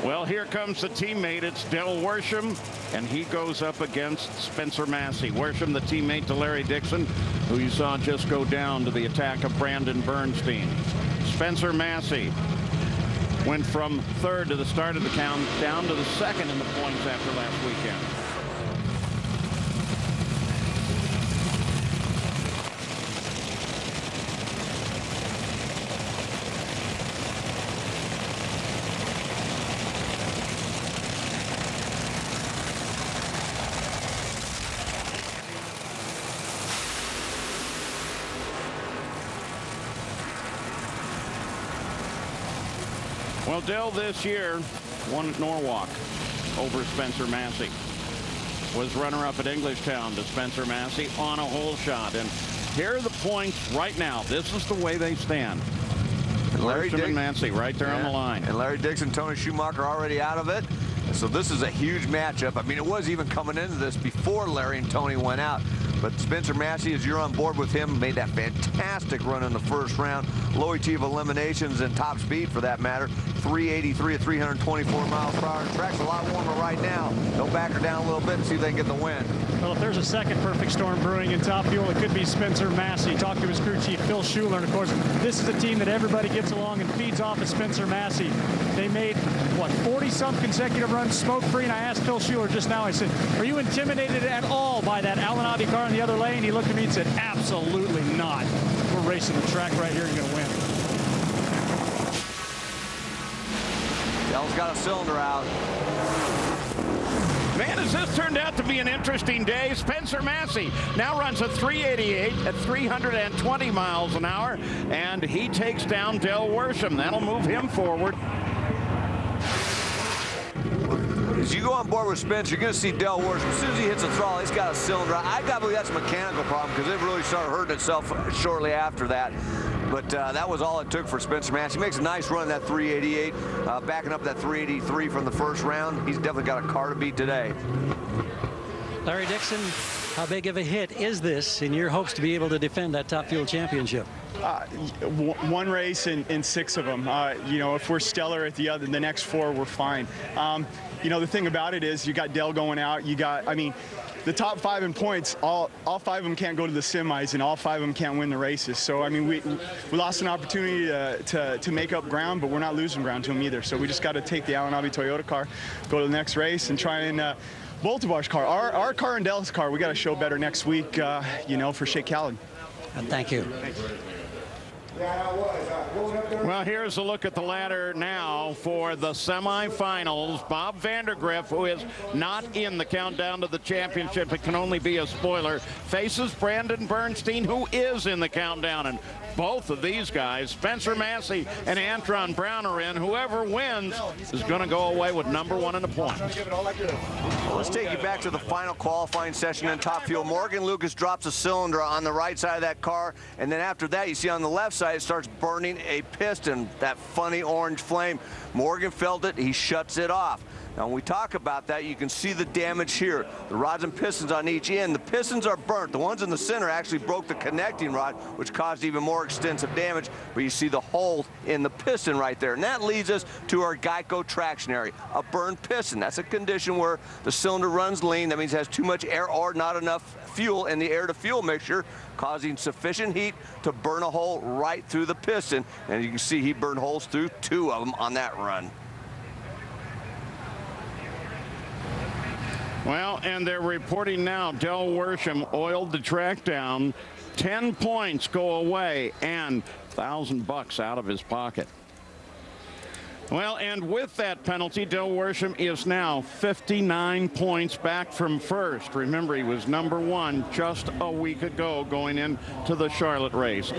Well, here comes the teammate. It's Del Worsham, and he goes up against Spencer Massey. Worsham, the teammate to Larry Dixon, who you saw just go down to the attack of Brandon Bernstein. Spencer Massey went from third to the start of the count down to the second in the points after last weekend. Well, Del this year won at Norwalk over Spencer Massey. Was runner-up at Englishtown to Spencer Massey on a hole shot. And here are the points right now. This is the way they stand. Larry and Massey right there on the line. And Larry Dixon, Tony Schumacher already out of it. So this is a huge matchup. I mean, it was even coming into this before Larry and Tony went out. But Spencer Massey, as you're on board with him, made that fantastic run in the first round. Low ET of eliminations and top speed for that matter. 383 at 324 miles per hour. The track's a lot warmer right now. They'll back her down a little bit and see if they can get the win. Well, if there's a second perfect storm brewing in Top Fuel, it could be Spencer Massey. Talked to his crew chief, Phil Schuler. And, of course, this is a team that everybody gets along and feeds off of Spencer Massey. They made, what, 40-some consecutive runs smoke-free. And I asked Phil Schuler just now, I said, are you intimidated at all by that Alan car in the other lane? He looked at me and said, absolutely not. We're racing the track right here. You're going to win. Del's got a cylinder out. Man, has this turned out to be an interesting day. Spencer Massey now runs a 388 at 320 miles an hour, and he takes down Del Worsham. That'll move him forward. As you go on board with Spencer, you're going to see Del Worsham. As soon as he hits the throttle, he's got a cylinder out. I got to believe that's a mechanical problem because it really started hurting itself shortly after that. But that was all it took for Spencer Massey. He makes a nice run in that 388, backing up that 383 from the first round. He's definitely got a car to beat today. Larry Dixon, how big of a hit is this in your hopes to be able to defend that Top Fuel championship? One race in 6 of them. You know, if we're stellar at the next 4, we're fine. You know, the thing about it is you got Del going out. You got, I mean, the top 5 in points, all 5 of them can't go to the semis, and all 5 of them can't win the races. So, I mean, we lost an opportunity to make up ground, but we're not losing ground to them either. So we just got to take the Alan Toyota car, go to the next race, and try and both of our car, our car and Del's car, we got to show better next week, you know, for Shea Callan. Thank you. Thanks. Well, here's a look at the ladder now for the semifinals. Bob Vandergriff, who is not in the countdown to the championship, it can only be a spoiler, faces Brandon Bernstein, who is in the countdown. And both of these guys, Spencer Massey and Antron Brown, are in. Whoever wins is going to go away with #1 in the points. Well, let's take you back to the final qualifying session in Top Fuel. Morgan Lucas drops a cylinder on the right side of that car, and then after that, you see on the left side, it starts burning a piston, that funny orange flame. Morgan felt it, he shuts it off. Now, when we talk about that, you can see the damage here. The rods and pistons on each end. The pistons are burnt. The ones in the center actually broke the connecting rod, which caused even more extensive damage. But you see the hole in the piston right there. And that leads us to our Geico traction area. A burned piston. That's a condition where the cylinder runs lean. That means it has too much air or not enough fuel in the air-to-fuel mixture, causing sufficient heat to burn a hole right through the piston. And you can see he burned holes through 2 of them on that run. Well, and they're reporting now Del Worsham oiled the track down. 10 points go away and $1,000 out of his pocket. Well, and with that penalty, Del Worsham is now 59 points back from first. Remember, he was #1 just a week ago going into the Charlotte race.